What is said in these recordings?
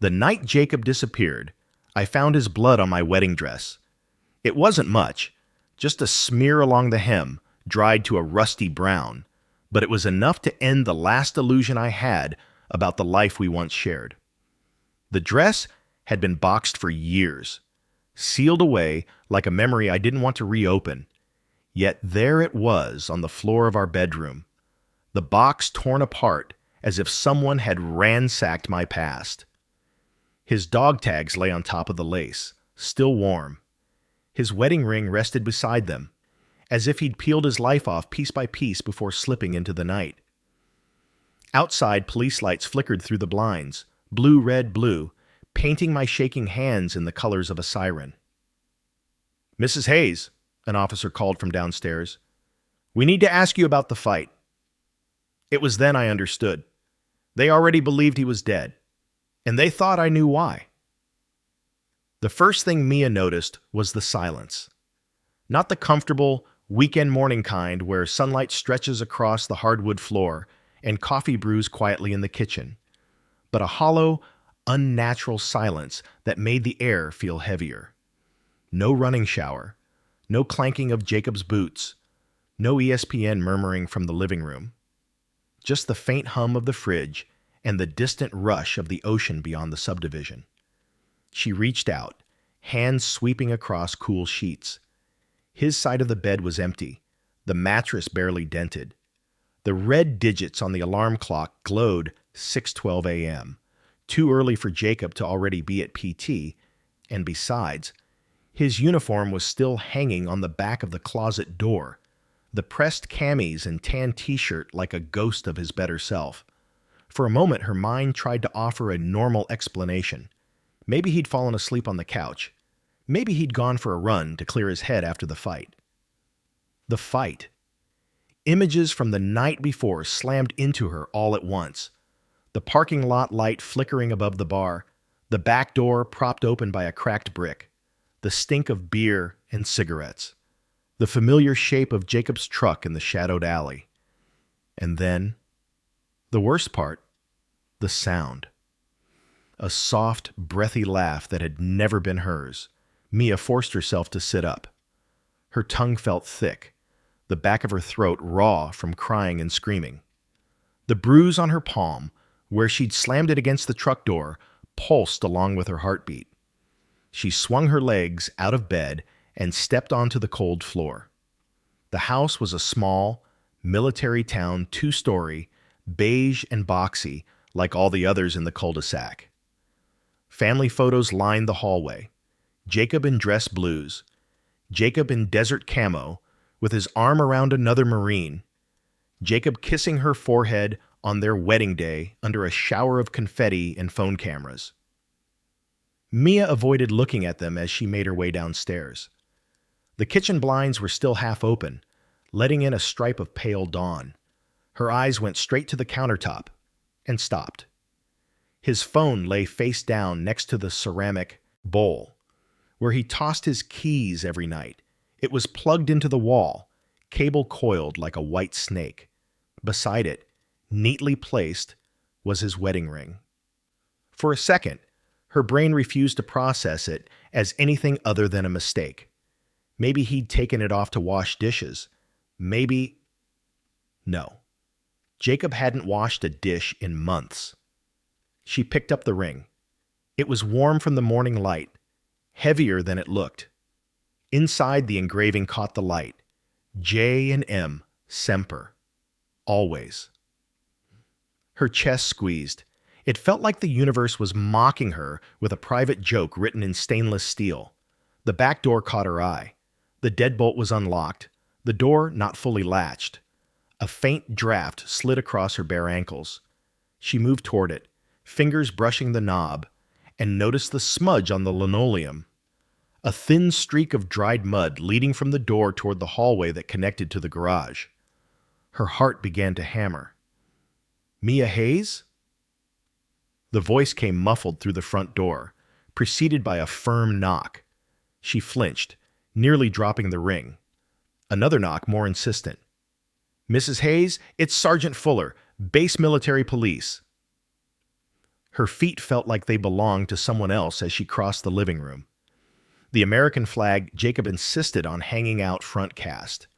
The night Jacob disappeared, I found his blood on my wedding dress. It wasn't much, just a smear along the hem, dried to a rusty brown, but it was enough to end the last illusion I had about the life we once shared. The dress had been boxed for years, sealed away like a memory I didn't want to reopen. Yet there it was on the floor of our bedroom, the box torn apart as if someone had ransacked my past. His dog tags lay on top of the lace, still warm. His wedding ring rested beside them, as if he'd peeled his life off piece by piece before slipping into the night. Outside, police lights flickered through the blinds, blue, red, blue, painting my shaking hands in the colors of a siren. "Mrs. Hayes," an officer called from downstairs, "we need to ask you about the fight." It was then I understood. They already believed he was dead, and they thought I knew why. The first thing Mia noticed was the silence. Not the comfortable, weekend morning kind where sunlight stretches across the hardwood floor and coffee brews quietly in the kitchen, but a hollow, unnatural silence that made the air feel heavier. No running shower, no clanking of Jacob's boots, no ESPN murmuring from the living room. Just the faint hum of the fridge and the distant rush of the ocean beyond the subdivision. She reached out, hands sweeping across cool sheets. His side of the bed was empty, the mattress barely dented. The red digits on the alarm clock glowed 6:12 a.m., too early for Jacob to already be at PT, and besides, his uniform was still hanging on the back of the closet door, the pressed camis and tan t-shirt like a ghost of his better self. For a moment, her mind tried to offer a normal explanation. Maybe he'd fallen asleep on the couch. Maybe he'd gone for a run to clear his head after the fight. The fight. Images from the night before slammed into her all at once. The parking lot light flickering above the bar, the back door propped open by a cracked brick, the stink of beer and cigarettes, the familiar shape of Jacob's truck in the shadowed alley. And then, the worst part, the sound. A soft, breathy laugh that had never been hers. Mia forced herself to sit up. Her tongue felt thick, the back of her throat raw from crying and screaming. The bruise on her palm, where she'd slammed it against the truck door, pulsed along with her heartbeat. She swung her legs out of bed and stepped onto the cold floor. The house was a small, military town, 2-story, beige and boxy, like all the others in the cul-de-sac. Family photos lined the hallway. Jacob in dress blues, Jacob in desert camo, with his arm around another Marine, Jacob kissing her forehead on their wedding day under a shower of confetti and phone cameras. Mia avoided looking at them as she made her way downstairs. The kitchen blinds were still half open, letting in a stripe of pale dawn. Her eyes went straight to the countertop and stopped. His phone lay face down next to the ceramic bowl, where he tossed his keys every night. It was plugged into the wall, cable coiled like a white snake. Beside it, neatly placed, was his wedding ring. For a second, her brain refused to process it as anything other than a mistake. Maybe he'd taken it off to wash dishes. Maybe... No. Jacob hadn't washed a dish in months. She picked up the ring. It was warm from the morning light, heavier than it looked. Inside, the engraving caught the light. J and M, Semper. Always. Her chest squeezed. It felt like the universe was mocking her with a private joke written in stainless steel. The back door caught her eye. The deadbolt was unlocked, the door not fully latched. A faint draft slid across her bare ankles. She moved toward it, fingers brushing the knob, and noticed the smudge on the linoleum. A thin streak of dried mud leading from the door toward the hallway that connected to the garage. Her heart began to hammer. Mia Hayes? The voice came muffled through the front door, preceded by a firm knock. She flinched, nearly dropping the ring. Another knock, more insistent. "Mrs. Hayes, it's Sergeant Fuller, Base Military Police." Her feet felt like they belonged to someone else as she crossed the living room. The American flag Jacob insisted on hanging out front cast.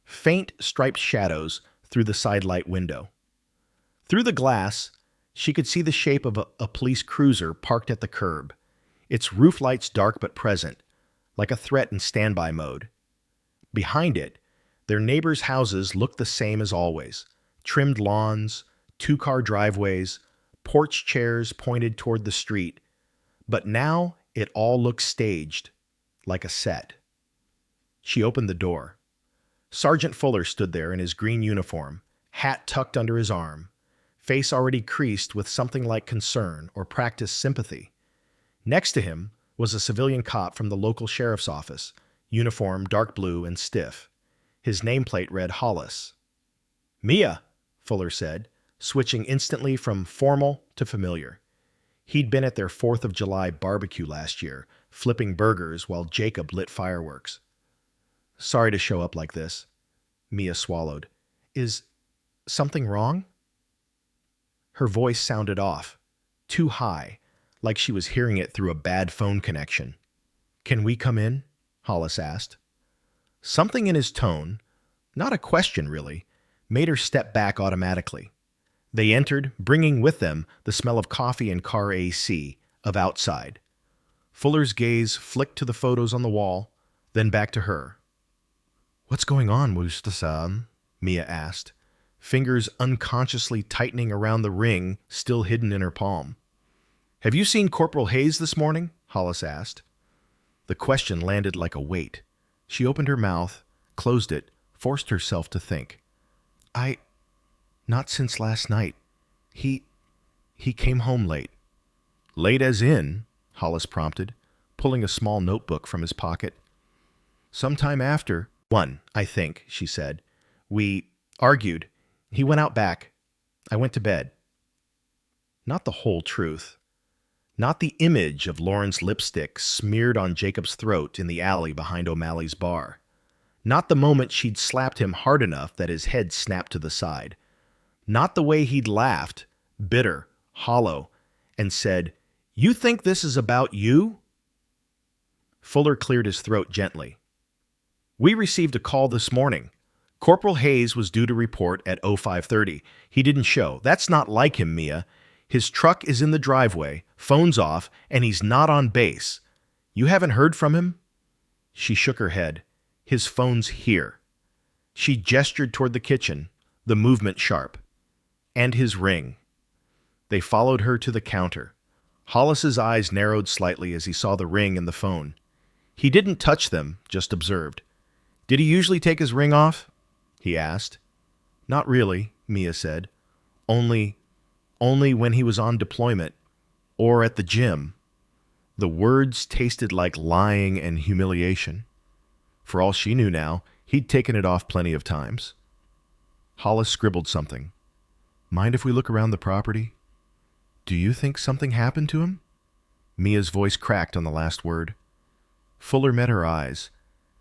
Faint striped shadows through the sidelight window. Through the glass, she could see the shape of a police cruiser parked at the curb, its roof lights dark but present, like a threat in standby mode. Behind it, their neighbors' houses looked the same as always. Trimmed lawns, two-car driveways, porch chairs pointed toward the street. But now it all looked staged, like a set. She opened the door. Sergeant Fuller stood there in his green uniform, hat tucked under his arm, face already creased with something like concern or practiced sympathy. Next to him was a civilian cop from the local sheriff's office, uniform dark blue and stiff. His nameplate read Hollis. "Mia," Fuller said, switching instantly from formal to familiar. He'd been at their 4th of July barbecue last year, flipping burgers while Jacob lit fireworks. "Sorry to show up like this." Mia swallowed. "Is something wrong?" Her voice sounded off, too high, like she was hearing it through a bad phone connection. "Can we come in?" Hollis asked. Something in his tone, not a question really, made her step back automatically. They entered, bringing with them the smell of coffee and car AC, of outside. Fuller's gaze flicked to the photos on the wall, then back to her. "What's going on, Mistress?" Mia asked, fingers unconsciously tightening around the ring still hidden in her palm. "Have you seen Corporal Hayes this morning?" Hollis asked. The question landed like a weight. She opened her mouth, closed it, forced herself to think. Not since last night. He came home late." "Late as in?" Hollis prompted, pulling a small notebook from his pocket. "Sometime after 1, I think," she said. "We argued. He went out back. I went to bed." Not the whole truth. Not the image of Lauren's lipstick smeared on Jacob's throat in the alley behind O'Malley's bar. Not the moment she'd slapped him hard enough that his head snapped to the side. Not the way he'd laughed, bitter, hollow, and said, "You think this is about you?" Fuller cleared his throat gently. "We received a call this morning. Corporal Hayes was due to report at 05:30. He didn't show. That's not like him, Mia. His truck is in the driveway, phone's off, and he's not on base. You haven't heard from him?" She shook her head. "His phone's here." She gestured toward the kitchen, the movement sharp. "And his ring." They followed her to the counter. Hollis's eyes narrowed slightly as he saw the ring and the phone. He didn't touch them, just observed. "Did he usually take his ring off?" he asked. "Not really," Mia said. Only when he was on deployment. Or at the gym." The words tasted like lying and humiliation. For all she knew now, he'd taken it off plenty of times. Hollis scribbled something. "Mind if we look around the property?" "Do you think something happened to him?" Mia's voice cracked on the last word. Fuller met her eyes,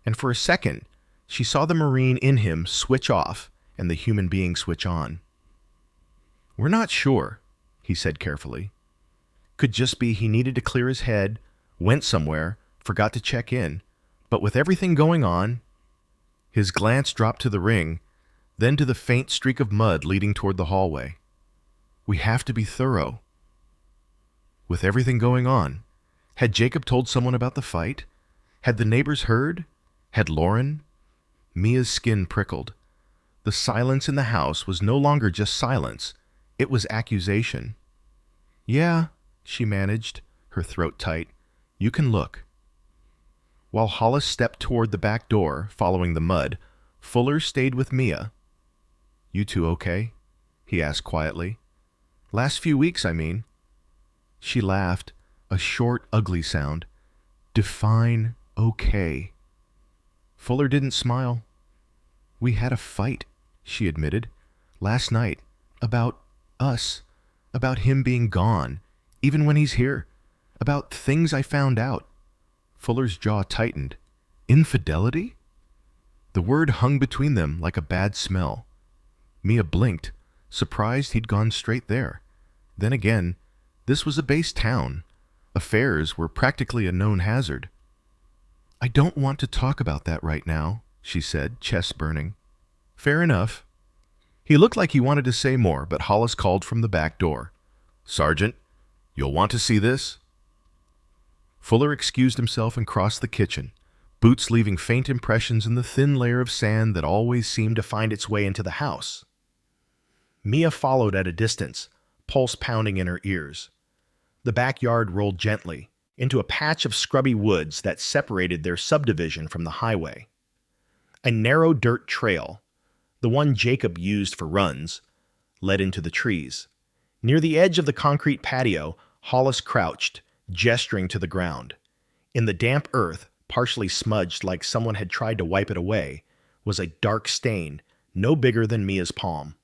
and for a second, she saw the Marine in him switch off and the human being switch on. "We're not sure," he said carefully. "Could just be he needed to clear his head, went somewhere, forgot to check in, but with everything going on..." His glance dropped to the ring, then to the faint streak of mud leading toward the hallway. "We have to be thorough." With everything going on, had Jacob told someone about the fight? Had the neighbors heard? Had Lauren? Mia's skin prickled. The silence in the house was no longer just silence. It was accusation. "Yeah," she managed, her throat tight. "You can look." While Hollis stepped toward the back door, following the mud, Fuller stayed with Mia. "You two okay?" he asked quietly. "Last few weeks, I mean." She laughed, a short, ugly sound. "Define okay." Fuller didn't smile. "We had a fight," she admitted, "last night, about us, about him being gone, even when he's here, about things I found out." Fuller's jaw tightened. "Infidelity?" The word hung between them like a bad smell. Mia blinked, surprised he'd gone straight there. Then again, This was a base town. Affairs were practically a known hazard. "I don't want to talk about that right now," she said, chest burning. "Fair enough." He looked like he wanted to say more, but Hollis called from the back door. "Sergeant, you'll want to see this." Fuller excused himself and crossed the kitchen, boots leaving faint impressions in the thin layer of sand that always seemed to find its way into the house. Mia followed at a distance, pulse pounding in her ears. The backyard rolled gently into a patch of scrubby woods that separated their subdivision from the highway. A narrow dirt trail, the one Jacob used for runs, led into the trees. Near the edge of the concrete patio, Hollis crouched, gesturing to the ground. In the damp earth, partially smudged like someone had tried to wipe it away, was a dark stain, no bigger than Mia's palm.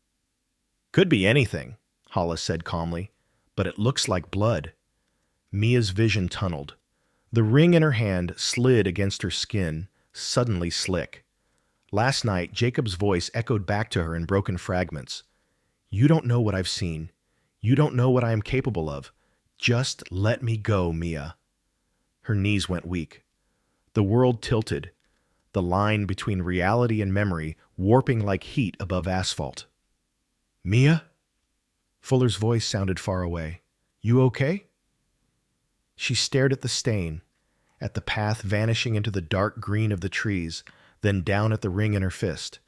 "Could be anything," Hollis said calmly, "but it looks like blood." Mia's vision tunneled. The ring in her hand slid against her skin, suddenly slick. Last night, Jacob's voice echoed back to her in broken fragments. "You don't know what I've seen. You don't know what I am capable of. Just let me go, Mia." Her knees went weak. The world tilted, the line between reality and memory warping like heat above asphalt. "Mia?" Fuller's voice sounded far away. "You okay?" She stared at the stain, at the path vanishing into the dark green of the trees, then down at the ring in her fist.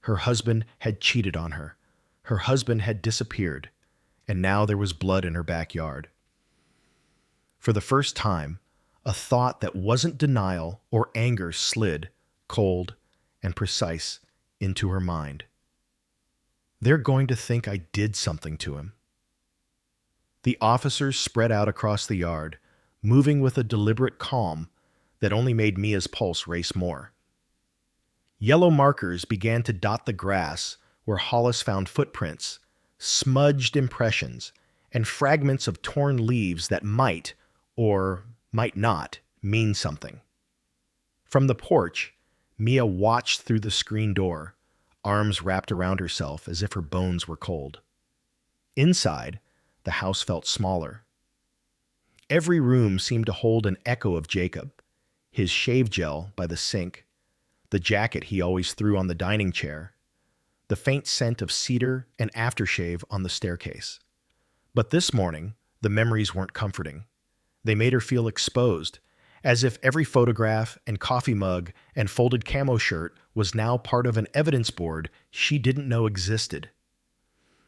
Her husband had cheated on her. Her husband had disappeared, and now there was blood in her backyard. For the first time, a thought that wasn't denial or anger slid, cold and precise, into her mind. They're going to think I did something to him. The officers spread out across the yard, moving with a deliberate calm that only made Mia's pulse race more. Yellow markers began to dot the grass where Hollis found footprints, smudged impressions, and fragments of torn leaves that might, or might not, mean something. From the porch, Mia watched through the screen door, arms wrapped around herself as if her bones were cold. Inside, the house felt smaller. Every room seemed to hold an echo of Jacob, his shave gel by the sink, the jacket he always threw on the dining chair, the faint scent of cedar and aftershave on the staircase. But this morning, the memories weren't comforting. They made her feel exposed, as if every photograph and coffee mug and folded camo shirt was now part of an evidence board she didn't know existed.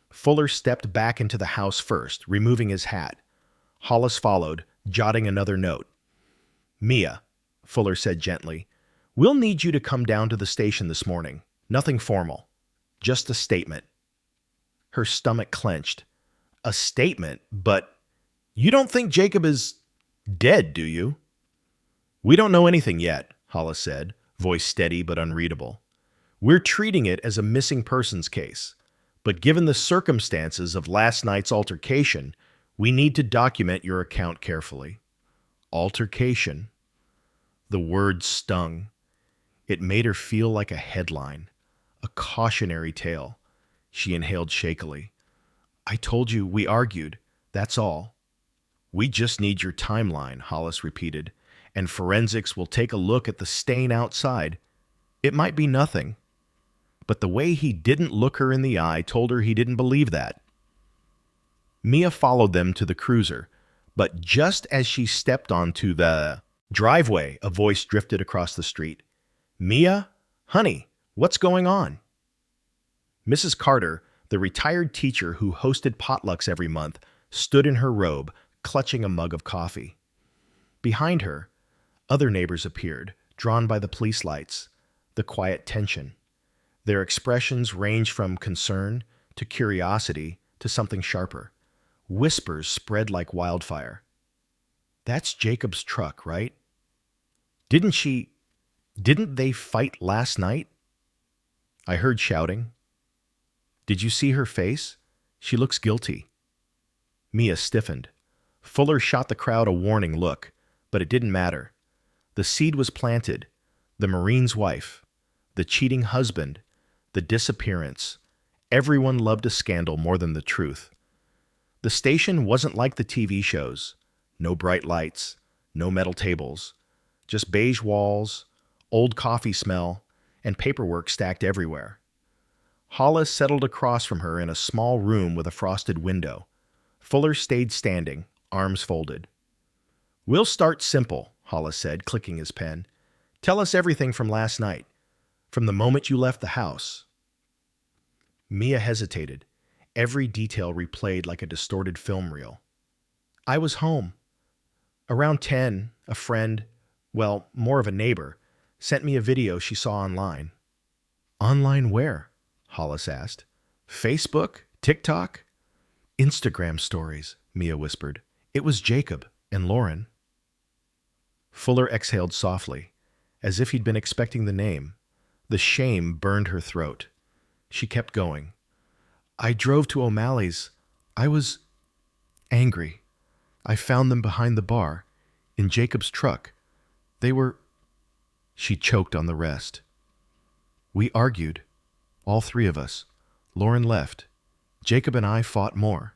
Fuller stepped back into the house first, removing his hat. Hollis followed, jotting another note. "Mia," Fuller said gently, "we'll need you to come down to the station this morning. Nothing formal. Just a statement." Her stomach clenched. "A statement? But you don't think Jacob is dead, do you?" "We don't know anything yet," Hollis said, voice steady but unreadable. "We're treating it as a missing persons case. But given the circumstances of last night's altercation, we need to document your account carefully." Altercation. The word stung. It made her feel like a headline, a cautionary tale. She inhaled shakily. "I told you we argued, that's all." "We just need your timeline," Hollis repeated, "and forensics will take a look at the stain outside. It might be nothing." But the way he didn't look her in the eye told her he didn't believe that. Mia followed them to the cruiser, but just as she stepped onto the driveway, a voice drifted across the street. "Mia? Honey, what's going on?" Mrs. Carter, the retired teacher who hosted potlucks every month, stood in her robe, clutching a mug of coffee. Behind her, other neighbors appeared, drawn by the police lights, the quiet tension. Their expressions ranged from concern to curiosity to something sharper. Whispers spread like wildfire. "That's Jacob's truck, right? Didn't they fight last night?" "I heard shouting." "Did you see her face? She looks guilty." Mia stiffened. Fuller shot the crowd a warning look, but it didn't matter. The seed was planted. The Marine's wife, the cheating husband, the disappearance. Everyone loved a scandal more than the truth. The station wasn't like the TV shows. No bright lights, no metal tables, just beige walls, old coffee smell, and paperwork stacked everywhere. Hollis settled across from her in a small room with a frosted window. Fuller stayed standing, arms folded. "We'll start simple," Hollis said, clicking his pen. "Tell us everything from last night, from the moment you left the house." Mia hesitated, every detail replayed like a distorted film reel. "I was home. Around 10, a friend, well, more of a neighbor, sent me a video she saw online." "Online where?" Hollis asked. "Facebook? TikTok?" "Instagram stories," Mia whispered. "It was Jacob and Lauren." Fuller exhaled softly, as if he'd been expecting the name. The shame burned her throat. She kept going. "I drove to O'Malley's. I was angry. I found them behind the bar, in Jacob's truck. They were—" She choked on the rest. "We argued. All three of us. Lauren left. Jacob and I fought more."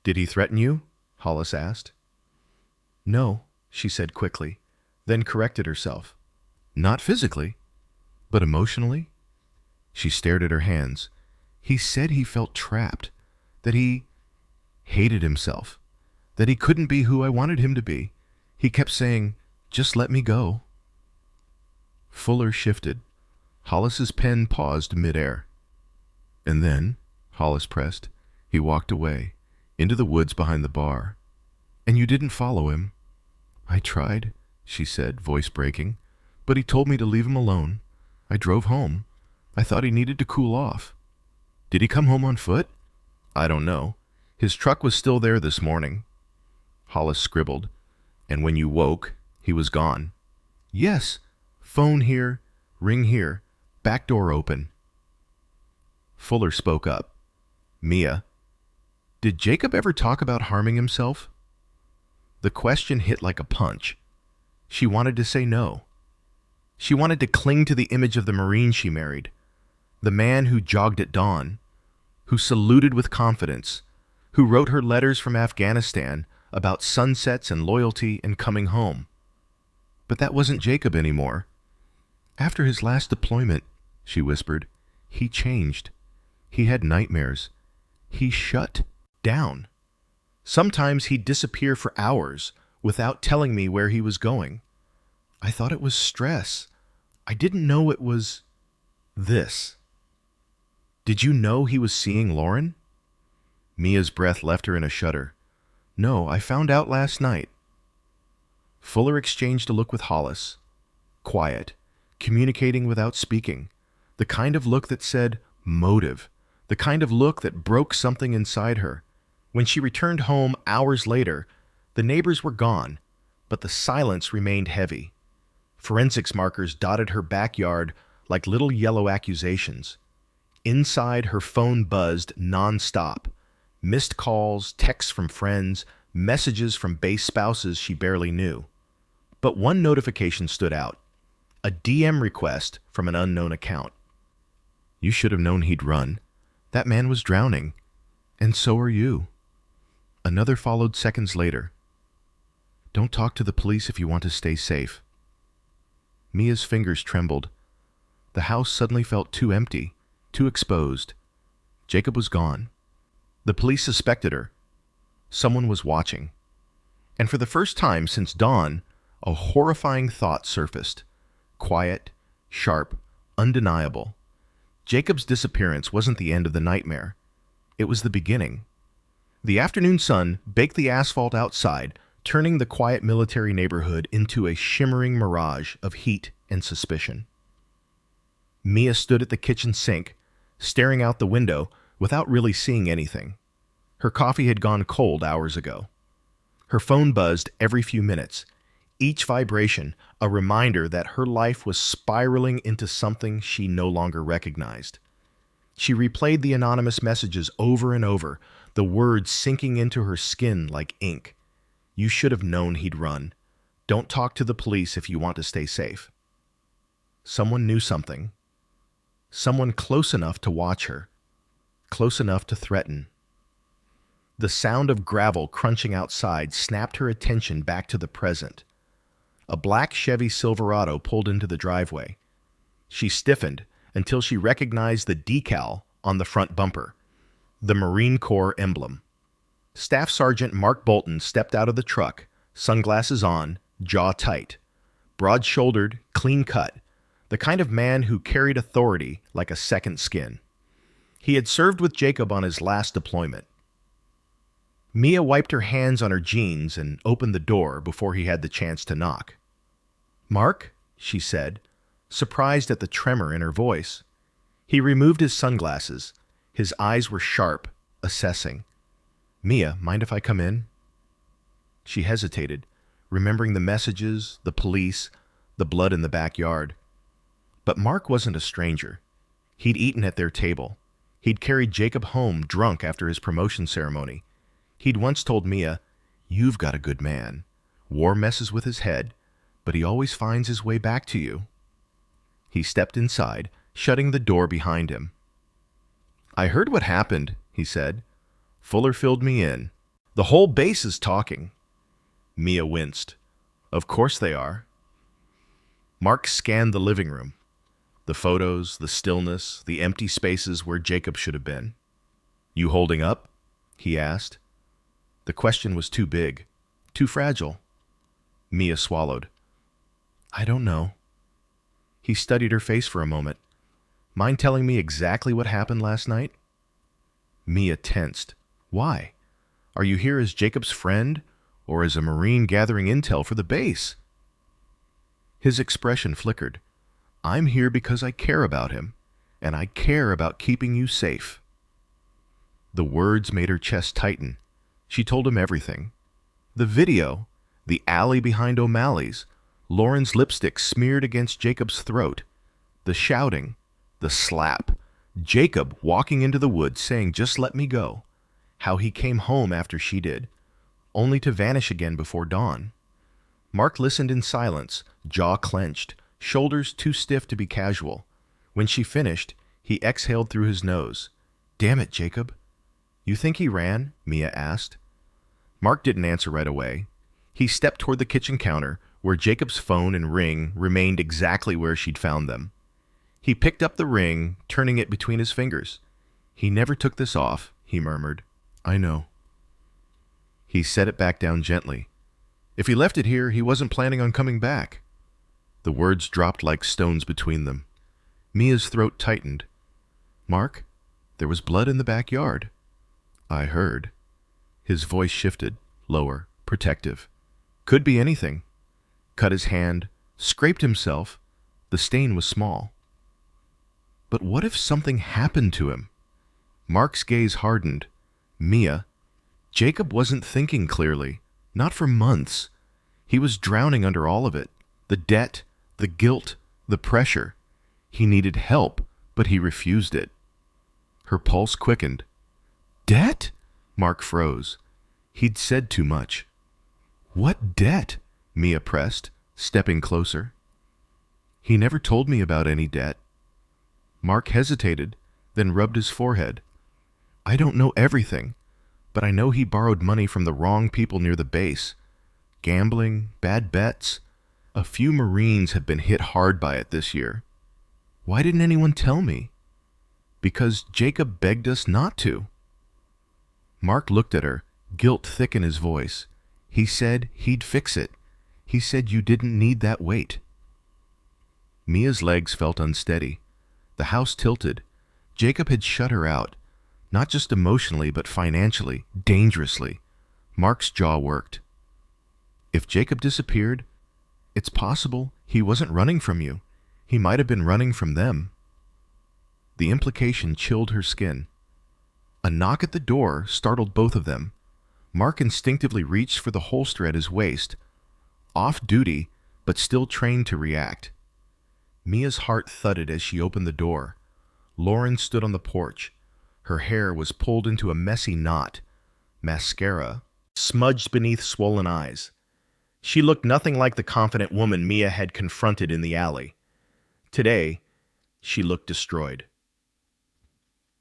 "Did he threaten you?" Hollis asked. "No," she said quickly, then corrected herself. "Not physically, but emotionally." She stared at her hands. "He said he felt trapped, that he hated himself, that he couldn't be who I wanted him to be. He kept saying, 'Just let me go.'" Fuller shifted. Hollis's pen paused midair. "And then," Hollis pressed, "he walked away, into the woods behind the bar. And you didn't follow him." "I tried," she said, voice breaking, "but he told me to leave him alone. I drove home. I thought he needed to cool off." "Did he come home on foot?" "I don't know. His truck was still there this morning." Hollis scribbled. "And when you woke, he was gone." "Yes. Phone here, ring here, back door open." Fuller spoke up. "Mia, did Jacob ever talk about harming himself?" The question hit like a punch. She wanted to say no. She wanted to cling to the image of the Marine she married, the man who jogged at dawn, who saluted with confidence, who wrote her letters from Afghanistan about sunsets and loyalty and coming home. But that wasn't Jacob anymore. "After his last deployment," she whispered, "he changed. He had nightmares. He shut down. Sometimes he'd disappear for hours without telling me where he was going. I thought it was stress. I didn't know it was this." "Did you know he was seeing Lauren?" Mia's breath left her in a shudder. "No, I found out last night." Fuller exchanged a look with Hollis. Quiet, communicating without speaking. The kind of look that said motive. The kind of look that broke something inside her. When she returned home hours later, the neighbors were gone, but the silence remained heavy. Forensics markers dotted her backyard like little yellow accusations. Inside, her phone buzzed non-stop. Missed calls, texts from friends, messages from base spouses she barely knew. But one notification stood out. A DM request from an unknown account. "You should have known he'd run. That man was drowning. And so are you." Another followed seconds later. "Don't talk to the police if you want to stay safe." Mia's fingers trembled. The house suddenly felt too empty, too exposed. Jacob was gone. The police suspected her. Someone was watching. And for the first time since dawn, a horrifying thought surfaced. Quiet, sharp, undeniable. Jacob's disappearance wasn't the end of the nightmare. It was the beginning. The afternoon sun baked the asphalt outside, turning the quiet military neighborhood into a shimmering mirage of heat and suspicion. Mia stood at the kitchen sink, staring out the window without really seeing anything. Her coffee had gone cold hours ago. Her phone buzzed every few minutes, each vibration a reminder that her life was spiraling into something she no longer recognized. She replayed the anonymous messages over and over, the words sinking into her skin like ink. "You should have known he'd run. Don't talk to the police if you want to stay safe." Someone knew something. Someone close enough to watch her, close enough to threaten. The sound of gravel crunching outside snapped her attention back to the present. A black Chevy Silverado pulled into the driveway. She stiffened until she recognized the decal on the front bumper, the Marine Corps emblem. Staff Sergeant Mark Bolton stepped out of the truck, sunglasses on, jaw tight. Broad-shouldered, clean-cut, the kind of man who carried authority like a second skin. He had served with Jacob on his last deployment. Mia wiped her hands on her jeans and opened the door before he had the chance to knock. "Mark?" she said, surprised at the tremor in her voice. He removed his sunglasses. His eyes were sharp, assessing. "Mia, mind if I come in?" She hesitated, remembering the messages, the police, the blood in the backyard. But Mark wasn't a stranger. He'd eaten at their table. He'd carried Jacob home drunk after his promotion ceremony. He'd once told Mia, "You've got a good man. War messes with his head, but he always finds his way back to you." He stepped inside, shutting the door behind him. "I heard what happened," he said. "Fuller filled me in. The whole base is talking." Mia winced. "Of course they are." Mark scanned the living room. The photos, the stillness, the empty spaces where Jacob should have been. "You holding up?" he asked. The question was too big, too fragile. Mia swallowed. "I don't know." He studied her face for a moment. "Mind telling me exactly what happened last night?" Mia tensed. "Why? Are you here as Jacob's friend, or as a Marine gathering intel for the base?" His expression flickered. "I'm here because I care about him, and I care about keeping you safe." The words made her chest tighten. She told him everything. The video, the alley behind O'Malley's, Lauren's lipstick smeared against Jacob's throat, the shouting, the slap, Jacob walking into the woods saying, "Just let me go," how he came home after she did, only to vanish again before dawn. Mark listened in silence, jaw clenched, shoulders too stiff to be casual. When she finished, he exhaled through his nose. "Damn it, Jacob." "You think he ran?" Mia asked. Mark didn't answer right away. He stepped toward the kitchen counter, where Jacob's phone and ring remained exactly where she'd found them. He picked up the ring, turning it between his fingers. "He never took this off," he murmured. "I know." He set it back down gently. "If he left it here, he wasn't planning on coming back." The words dropped like stones between them. Mia's throat tightened. "Mark, there was blood in the backyard." "I heard." His voice shifted, lower, protective. "Could be anything." Cut his hand, scraped himself. The stain was small. But what if something happened to him? Mark's gaze hardened. Mia. Jacob wasn't thinking clearly, not for months. He was drowning under all of it. The debt, the guilt, the pressure. He needed help, but he refused it. Her pulse quickened. "Debt?" Mark froze. He'd said too much. "What debt?" Mia pressed, stepping closer. "He never told me about any debt." Mark hesitated, then rubbed his forehead. "I don't know everything, but I know he borrowed money from the wrong people near the base. Gambling, bad bets. A few Marines have been hit hard by it this year. Why didn't anyone tell me?" "Because Jacob begged us not to." Mark looked at her, guilt thick in his voice. "He said he'd fix it. He said you didn't need that weight." Mia's legs felt unsteady. The house tilted. Jacob had shut her out, not just emotionally, but financially, dangerously. Mark's jaw worked. If Jacob disappeared, it's possible he wasn't running from you. He might have been running from them. The implication chilled her skin. A knock at the door startled both of them. Mark instinctively reached for the holster at his waist. Off duty, but still trained to react. Mia's heart thudded as she opened the door. Lauren stood on the porch. Her hair was pulled into a messy knot. Mascara smudged beneath swollen eyes. She looked nothing like the confident woman Mia had confronted in the alley. Today, she looked destroyed.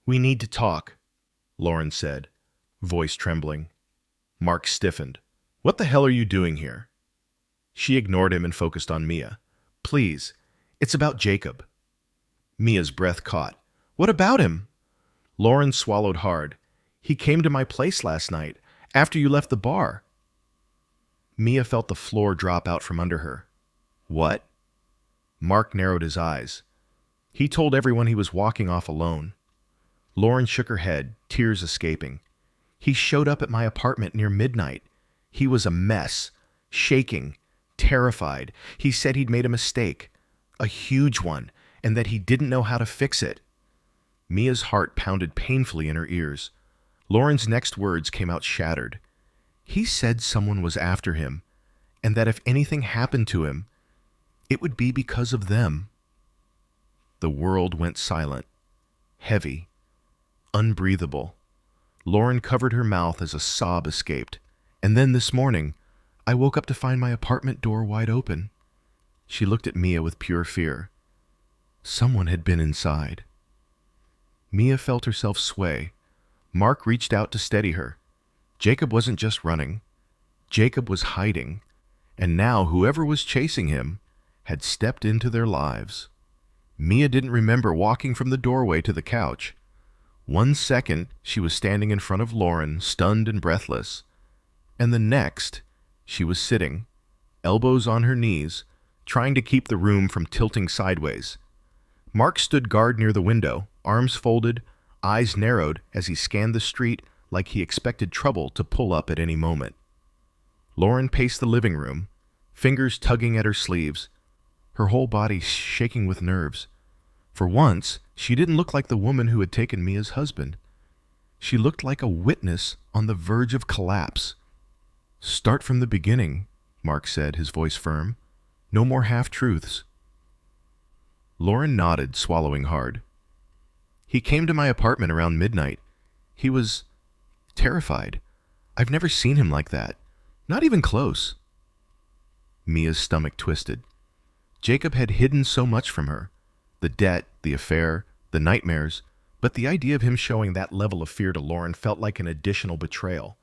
"We need to talk," Lauren said. voice trembling. Mark stiffened. What the hell are you doing here? She ignored him and focused on Mia. Please, it's about Jacob. Mia's breath caught. What about him? Lauren swallowed hard. He came to my place last night, after you left the bar. Mia felt the floor drop out from under her. What? Mark narrowed his eyes. He told everyone he was walking off alone. Lauren shook her head, tears escaping. He showed up at my apartment near midnight. He was a mess, shaking, terrified. He said he'd made a mistake, a huge one, and that he didn't know how to fix it. Mia's heart pounded painfully in her ears. Lauren's next words came out shattered. He said someone was after him, and that if anything happened to him, it would be because of them. The world went silent, heavy, unbreathable. Lauren covered her mouth as a sob escaped. And then this morning, I woke up to find my apartment door wide open. She looked at Mia with pure fear. Someone had been inside. Mia felt herself sway. Mark reached out to steady her. Jacob wasn't just running. Jacob was hiding. And now whoever was chasing him had stepped into their lives. Mia didn't remember walking from the doorway to the couch. 1 second, she was standing in front of Lauren, stunned and breathless. And the next, she was sitting, elbows on her knees, trying to keep the room from tilting sideways. Mark stood guard near the window, arms folded, eyes narrowed as he scanned the street like he expected trouble to pull up at any moment. Lauren paced the living room, fingers tugging at her sleeves, her whole body shaking with nerves. For once, she didn't look like the woman who had taken Mia's husband. She looked like a witness on the verge of collapse. Start from the beginning, Mark said, his voice firm. No more half-truths. Lauren nodded, swallowing hard. He came to my apartment around midnight. He was terrified. I've never seen him like that. Not even close. Mia's stomach twisted. Jacob had hidden so much from her. The debt, the affair, the nightmares. But the idea of him showing that level of fear to Lauren felt like an additional betrayal.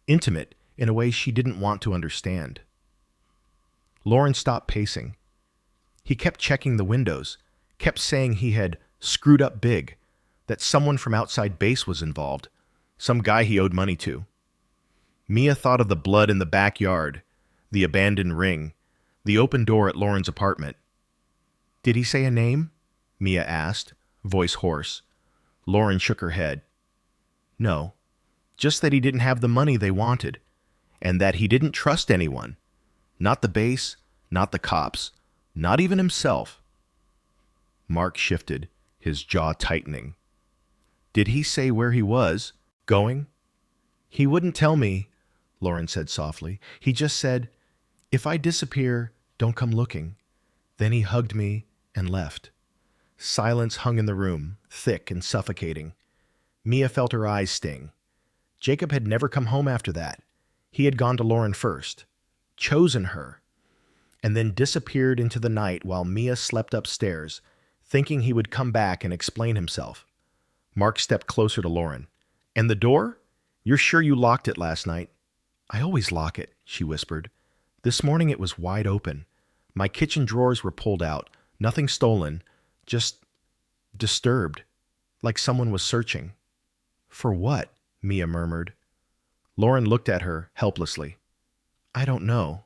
Intimate, in a way she didn't want to understand. Lauren stopped pacing. He kept checking the windows, kept saying he had screwed up big, that someone from outside base was involved, some guy he owed money to. Mia thought of the blood in the backyard, the abandoned ring, the open door at Lauren's apartment. Did he say a name? Mia asked, voice hoarse. Lauren shook her head. No, just that he didn't have the money they wanted, and that he didn't trust anyone. Not the base, not the cops, not even himself. Mark shifted, his jaw tightening. Did he say where he was, going? He wouldn't tell me, Lauren said softly. He just said, if I disappear, don't come looking. Then he hugged me and left. Silence hung in the room, thick and suffocating. Mia felt her eyes sting. Jacob had never come home after that. He had gone to Lauren first, chosen her, and then disappeared into the night while Mia slept upstairs, thinking he would come back and explain himself. Mark stepped closer to Lauren. And the door? You're sure you locked it last night? I always lock it, she whispered. This morning it was wide open. My kitchen drawers were pulled out, nothing stolen, just disturbed, like someone was searching. For what? Mia murmured. Lauren looked at her helplessly. I don't know.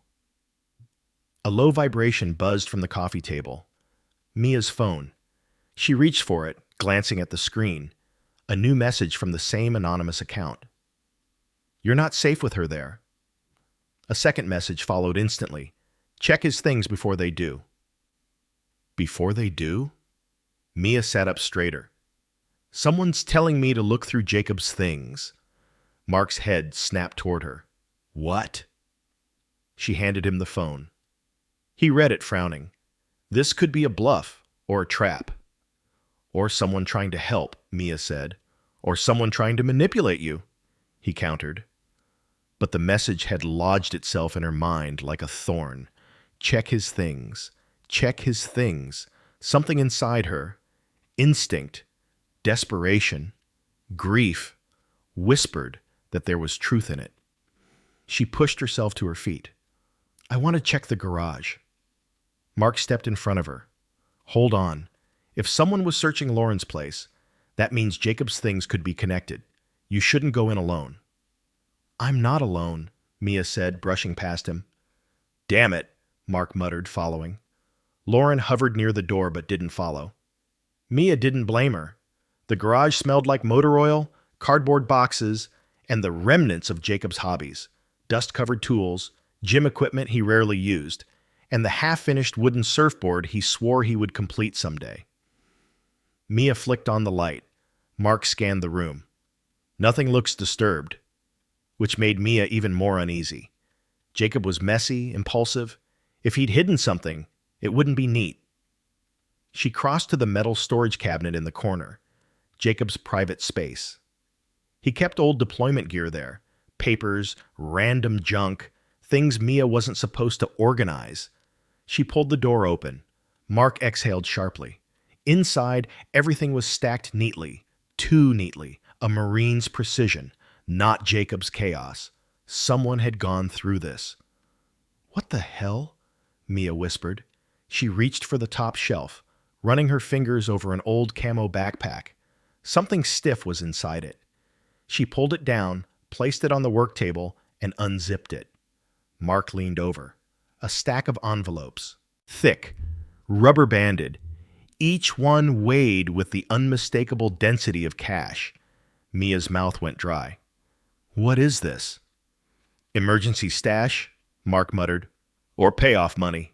A low vibration buzzed from the coffee table. Mia's phone. She reached for it, glancing at the screen. A new message from the same anonymous account. You're not safe with her there. A second message followed instantly. Check his things before they do. Before they do? Mia sat up straighter. Someone's telling me to look through Jacob's things. Mark's head snapped toward her. What? She handed him the phone. He read it, frowning. This could be a bluff or a trap. Or someone trying to help, Mia said. Or someone trying to manipulate you, he countered. But the message had lodged itself in her mind like a thorn. Check his things. Check his things. Something inside her. Instinct. Desperation. Grief. Whispered that there was truth in it. She pushed herself to her feet. "I want to check the garage." Mark stepped in front of her. "Hold on. If someone was searching Lauren's place, that means Jacob's things could be connected. You shouldn't go in alone." "I'm not alone," Mia said, brushing past him. "Damn it," Mark muttered, following. Lauren hovered near the door but didn't follow. Mia didn't blame her. The garage smelled like motor oil, cardboard boxes, and the remnants of Jacob's hobbies: dust-covered tools, gym equipment he rarely used, and the half-finished wooden surfboard he swore he would complete someday. Mia flicked on the light. Mark scanned the room. Nothing looks disturbed, which made Mia even more uneasy. Jacob was messy, impulsive. If he'd hidden something, it wouldn't be neat. She crossed to the metal storage cabinet in the corner, Jacob's private space. He kept old deployment gear there: papers, random junk, things Mia wasn't supposed to organize. She pulled the door open. Mark exhaled sharply. Inside, everything was stacked neatly, too neatly, a Marine's precision, not Jacob's chaos. Someone had gone through this. "What the hell?" Mia whispered. She reached for the top shelf, running her fingers over an old camo backpack. Something stiff was inside it. She pulled it down, placed it on the work table, and unzipped it. Mark leaned over. A stack of envelopes. Thick, rubber-banded. Each one weighed with the unmistakable density of cash. Mia's mouth went dry. "What is this?" "Emergency stash," Mark muttered. "Or payoff money."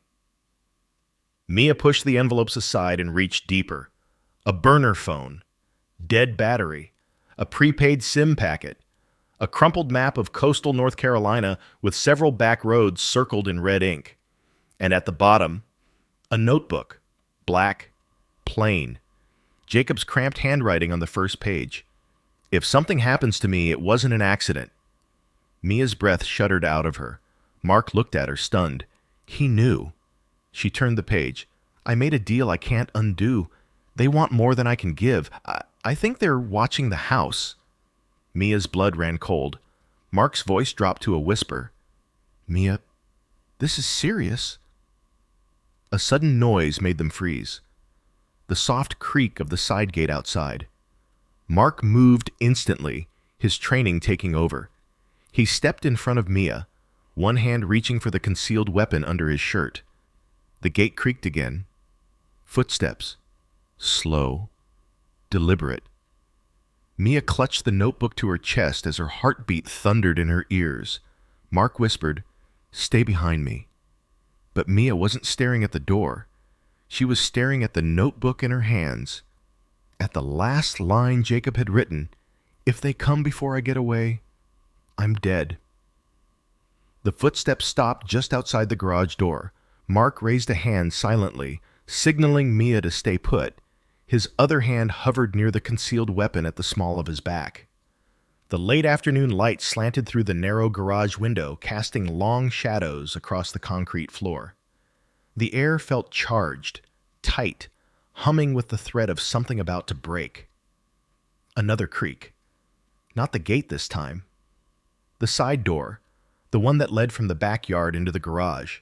Mia pushed the envelopes aside and reached deeper. A burner phone. Dead battery. A prepaid SIM packet. A crumpled map of coastal North Carolina with several back roads circled in red ink. And at the bottom, a notebook. Black. Plain. Jacob's cramped handwriting on the first page. "If something happens to me, it wasn't an accident." Mia's breath shuddered out of her. Mark looked at her, stunned. He knew. She turned the page. "I made a deal I can't undo. They want more than I can give. I think they're watching the house." Mia's blood ran cold. Mark's voice dropped to a whisper. "Mia, this is serious." A sudden noise made them freeze. The soft creak of the side gate outside. Mark moved instantly, his training taking over. He stepped in front of Mia, one hand reaching for the concealed weapon under his shirt. The gate creaked again. Footsteps. Slow. Deliberate. Mia clutched the notebook to her chest as her heartbeat thundered in her ears. Mark whispered, "Stay behind me." But Mia wasn't staring at the door. She was staring at the notebook in her hands. At the last line Jacob had written, "If they come before I get away, I'm dead." The footsteps stopped just outside the garage door. Mark raised a hand silently, signaling Mia to stay put. His other hand hovered near the concealed weapon at the small of his back. The late afternoon light slanted through the narrow garage window, casting long shadows across the concrete floor. The air felt charged, tight, humming with the threat of something about to break. Another creak. Not the gate this time. The side door, the one that led from the backyard into the garage.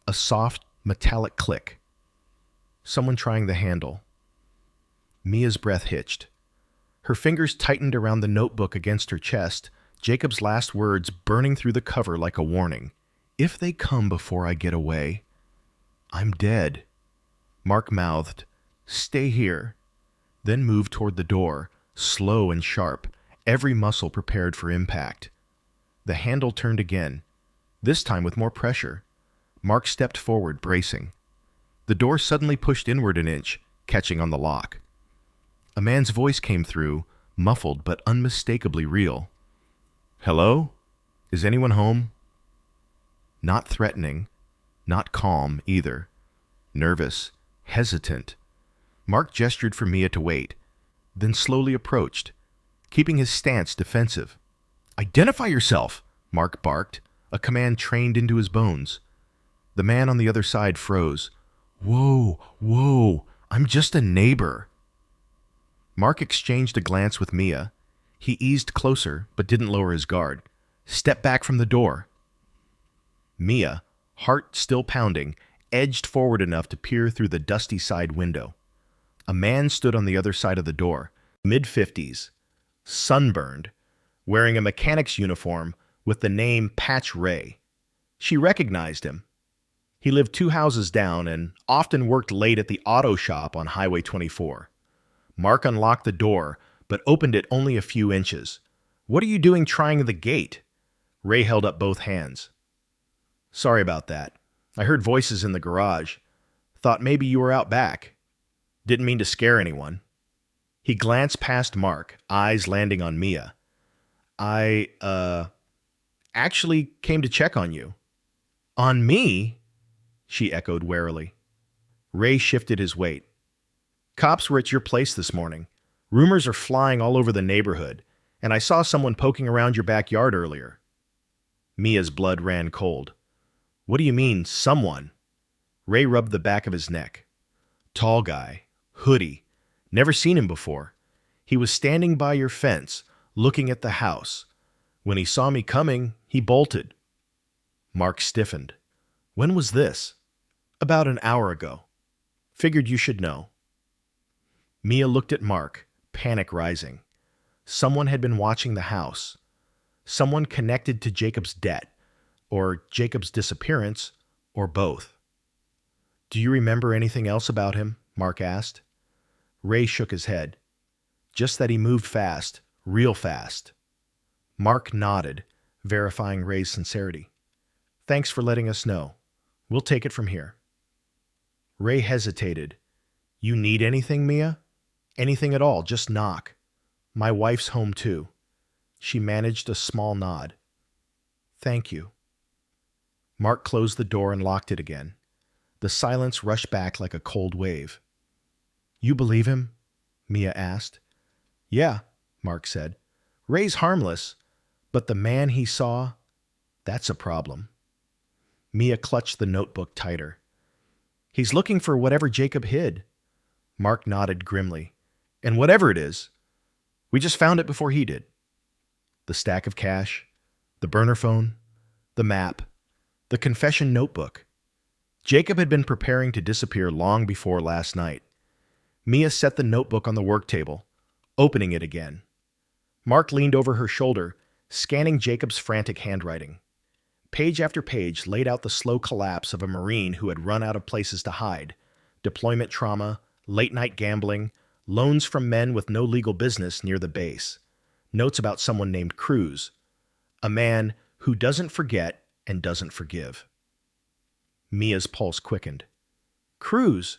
A soft, metallic click. Someone trying the handle. Mia's breath hitched. Her fingers tightened around the notebook against her chest, Jacob's last words burning through the cover like a warning. "If they come before I get away, I'm dead." Mark mouthed, "Stay here," then moved toward the door, slow and sharp, every muscle prepared for impact. The handle turned again, this time with more pressure. Mark stepped forward, bracing. The door suddenly pushed inward an inch, catching on the lock. A man's voice came through, muffled but unmistakably real. "Hello? Is anyone home?" Not threatening, not calm either. Nervous, hesitant. Mark gestured for Mia to wait, then slowly approached, keeping his stance defensive. "Identify yourself!" Mark barked, a command trained into his bones. The man on the other side froze. Whoa, I'm just a neighbor." Mark exchanged a glance with Mia. He eased closer, but didn't lower his guard. Step back from the door. Mia, heart still pounding, edged forward enough to peer through the dusty side window. A man stood on the other side of the door, mid-50s, sunburned, wearing a mechanic's uniform with the name Patch Ray. She recognized him. He lived 2 houses down and often worked late at the auto shop on Highway 24. Mark unlocked the door, but opened it only a few inches. "What are you doing trying the gate?" Ray held up both hands. "Sorry about that. I heard voices in the garage. Thought maybe you were out back. Didn't mean to scare anyone." He glanced past Mark, eyes landing on Mia. I actually came to check on you." "On me?" she echoed warily. Ray shifted his weight. "Cops were at your place this morning. Rumors are flying all over the neighborhood, and I saw someone poking around your backyard earlier." Mia's blood ran cold. "What do you mean, someone?" Ray rubbed the back of his neck. "Tall guy, hoodie. Never seen him before. He was standing by your fence, looking at the house. When he saw me coming, he bolted." Mark stiffened. "When was this?" "About an hour ago. Figured you should know." Mia looked at Mark, panic rising. Someone had been watching the house. Someone connected to Jacob's debt, or Jacob's disappearance, or both. "Do you remember anything else about him?" Mark asked. Ray shook his head. "Just that he moved fast, real fast." Mark nodded, verifying Ray's sincerity. "Thanks for letting us know. We'll take it from here." Ray hesitated. "You need anything, Mia?" "Anything at all, just knock. My wife's home too." She managed a small nod. "Thank you." Mark closed the door and locked it again. The silence rushed back like a cold wave. "You believe him?" Mia asked. "Yeah," Mark said. "Ray's harmless, but the man he saw, that's a problem." Mia clutched the notebook tighter. "He's looking for whatever Jacob hid." Mark nodded grimly. "And whatever it is, we just found it before he did." The stack of cash, the burner phone, the map, the confession notebook. Jacob had been preparing to disappear long before last night. Mia set the notebook on the work table, opening it again. Mark leaned over her shoulder, scanning Jacob's frantic handwriting. Page after page laid out the slow collapse of a Marine who had run out of places to hide, deployment trauma, late-night gambling, loans from men with no legal business near the base, notes about someone named Cruz, a man who doesn't forget and doesn't forgive. Mia's pulse quickened. "Cruz?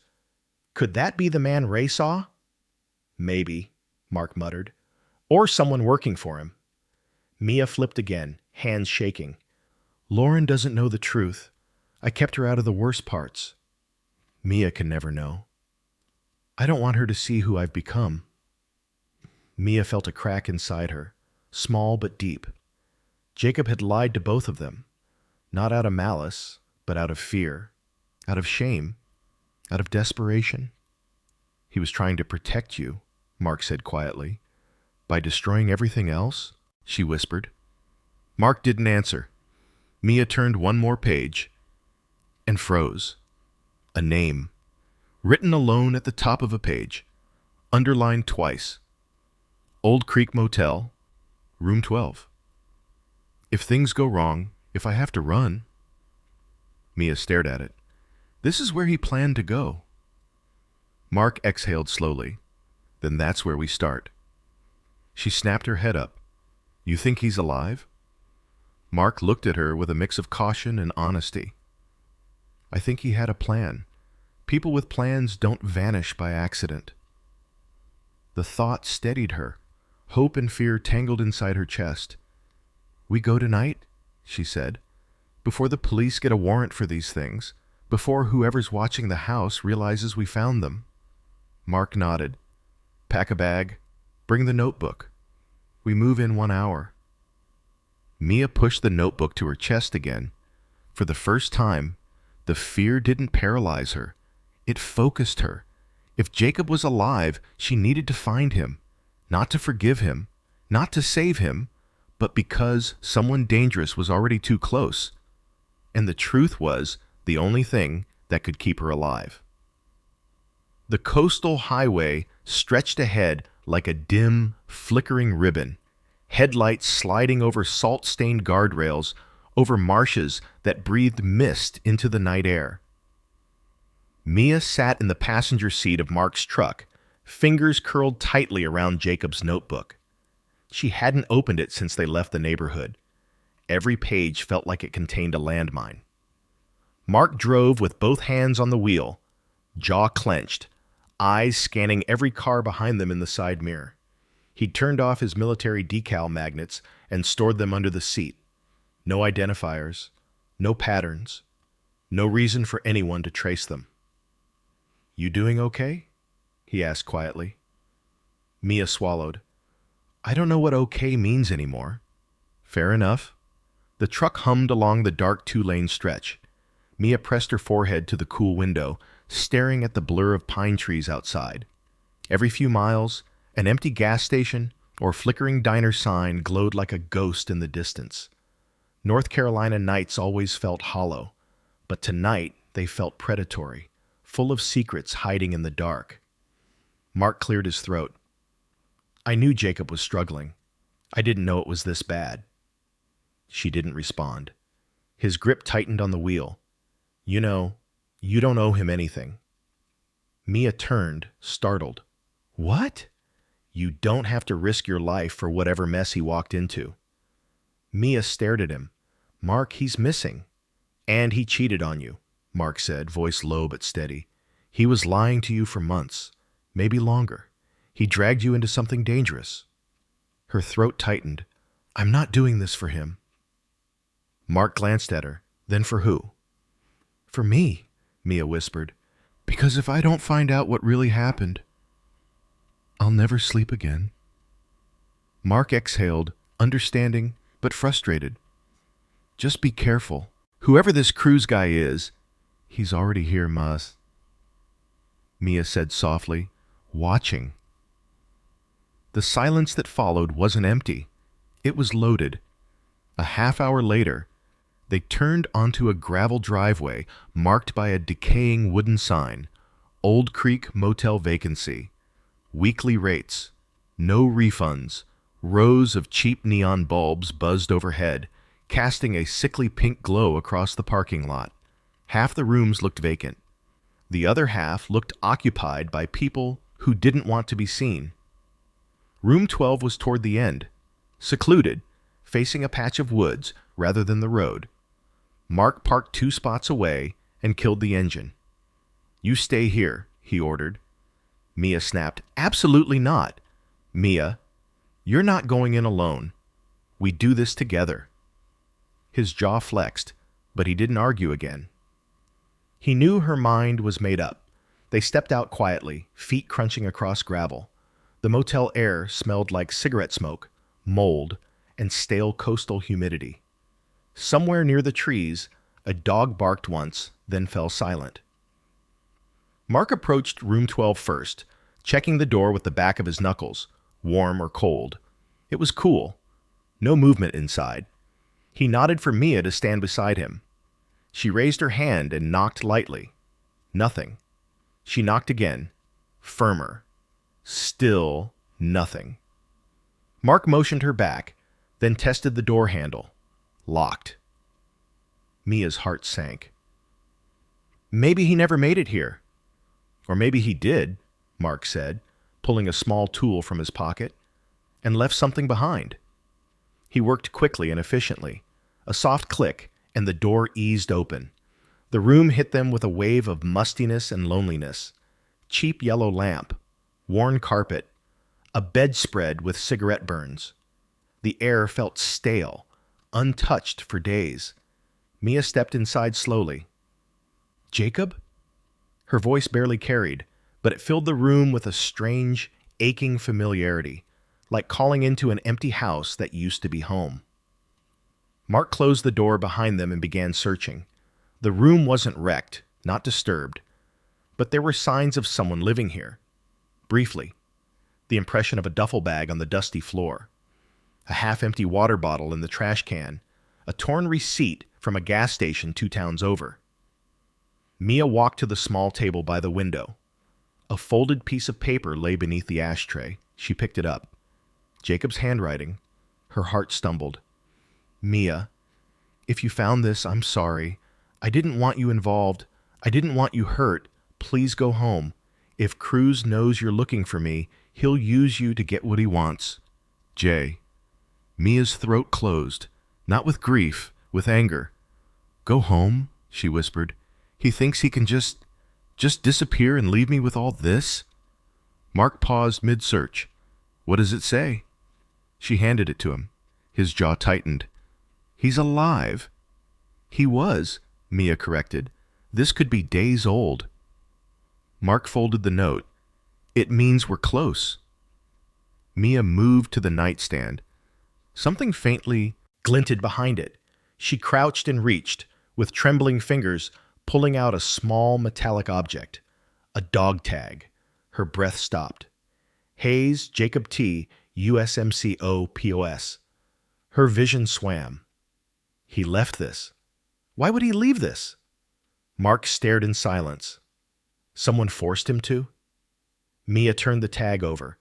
Could that be the man Ray saw?" "Maybe," Mark muttered. "Or someone working for him." Mia flipped again, hands shaking. "Lauren doesn't know the truth. I kept her out of the worst parts." "Mia can never know. I don't want her to see who I've become." Mia felt a crack inside her, small but deep. Jacob had lied to both of them, not out of malice, but out of fear, out of shame, out of desperation. "He was trying to protect you," Mark said quietly. "By destroying everything else?" she whispered. Mark didn't answer. Mia turned one more page and froze. A name, written alone at the top of a page, underlined twice. Old Creek Motel, room 12. "If things go wrong, if I have to run." Mia stared at it. "This is where he planned to go." Mark exhaled slowly. "Then that's where we start." She snapped her head up. "You think he's alive?" Mark looked at her with a mix of caution and honesty. "I think he had a plan. People with plans don't vanish by accident." The thought steadied her. Hope and fear tangled inside her chest. "We go tonight?" she said. "Before the police get a warrant for these things. Before whoever's watching the house realizes we found them." Mark nodded. "Pack a bag. Bring the notebook. We move in 1 hour." Mia pushed the notebook to her chest again. For the first time, the fear didn't paralyze her. It focused her. If Jacob was alive, she needed to find him. Not to forgive him, Not to save him, but because someone dangerous was already too close. And the truth was the only thing that could keep her alive. The coastal highway stretched ahead like a dim, flickering ribbon, headlights sliding over salt-stained guardrails, over marshes that breathed mist into the night air. Mia sat in the passenger seat of Mark's truck, fingers curled tightly around Jacob's notebook. She hadn't opened it since they left the neighborhood. Every page felt like it contained a landmine. Mark drove with both hands on the wheel, jaw clenched, eyes scanning every car behind them in the side mirror. He'd turned off his military decal magnets and stored them under the seat. No identifiers, no patterns, no reason for anyone to trace them. "You doing okay?" he asked quietly. Mia swallowed. "I don't know what okay means anymore." "Fair enough." The truck hummed along the dark two-lane stretch. Mia pressed her forehead to the cool window, staring at the blur of pine trees outside. Every few miles, an empty gas station or flickering diner sign glowed like a ghost in the distance. North Carolina nights always felt hollow, but tonight they felt predatory, full of secrets hiding in the dark. Mark cleared his throat. "I knew Jacob was struggling. I didn't know it was this bad." She didn't respond. His grip tightened on the wheel. "You know, you don't owe him anything." Mia turned, startled. "What?" "You don't have to risk your life for whatever mess he walked into." Mia stared at him. "Mark, he's missing." "And he cheated on you," Mark said, voice low but steady. "He was lying to you for months, maybe longer. He dragged you into something dangerous." Her throat tightened. "I'm not doing this for him." Mark glanced at her. "Then for who?" "For me," Mia whispered. "Because if I don't find out what really happened, I'll never sleep again." Mark exhaled, understanding but frustrated. "Just be careful. Whoever this cruise guy is, he's already here, Mas," Mia said softly, watching. The silence that followed wasn't empty. It was loaded. A half-hour later, they turned onto a gravel driveway marked by a decaying wooden sign, "Old Creek Motel Vacancy. Weekly rates. No refunds." Rows of cheap neon bulbs buzzed overhead, casting a sickly pink glow across the parking lot. Half the rooms looked vacant. The other half looked occupied by people who didn't want to be seen. Room 12 was toward the end, secluded, facing a patch of woods rather than the road. Mark parked 2 spots away and killed the engine. "You stay here," he ordered. Mia snapped, "Absolutely not." "Mia, you're not going in alone. We do this together." His jaw flexed, but he didn't argue again. He knew her mind was made up. They stepped out quietly, feet crunching across gravel. The motel air smelled like cigarette smoke, mold, and stale coastal humidity. Somewhere near the trees, a dog barked once, then fell silent. Mark approached room 12 first, checking the door with the back of his knuckles, warm or cold. It was cool. No movement inside. He nodded for Mia to stand beside him. She raised her hand and knocked lightly. Nothing. She knocked again, firmer. Still nothing. Mark motioned her back, then tested the door handle. Locked. Mia's heart sank. "Maybe he never made it here." "Or maybe he did," Mark said, pulling a small tool from his pocket, "and left something behind." He worked quickly and efficiently. A soft click, and the door eased open. The room hit them with a wave of mustiness and loneliness. Cheap yellow lamp, worn carpet, a bedspread with cigarette burns. The air felt stale, untouched for days. Mia stepped inside slowly. "Jacob?" Her voice barely carried, but it filled the room with a strange, aching familiarity, like calling into an empty house that used to be home. Mark closed the door behind them and began searching. The room wasn't wrecked, not disturbed, but there were signs of someone living here. Briefly, the impression of a duffel bag on the dusty floor. a half-empty water bottle in the trash can, a torn receipt from a gas station 2 towns over. Mia walked to the small table by the window. A folded piece of paper lay beneath the ashtray. She picked it up. Jacob's handwriting. Her heart stumbled. Mia, if you found this, I'm sorry. I didn't want you involved. I didn't want you hurt. Please go home. If Cruz knows you're looking for me, he'll use you to get what he wants. Jay. Mia's throat closed, not with grief, with anger. Go home, she whispered. He thinks he can just disappear and leave me with all this? Mark paused mid-search. What does it say? She handed it to him. His jaw tightened. He's alive. He was, Mia corrected. This could be days old. Mark folded the note. It means we're close. Mia moved to the nightstand. Something faintly glinted behind it. She crouched and reached, with trembling fingers, pulling out a small metallic object. A dog tag. Her breath stopped. Hayes, Jacob T., USMCO POS. Her vision swam. He left this. Why would he leave this? Mark stared in silence. Someone forced him to? Mia turned the tag over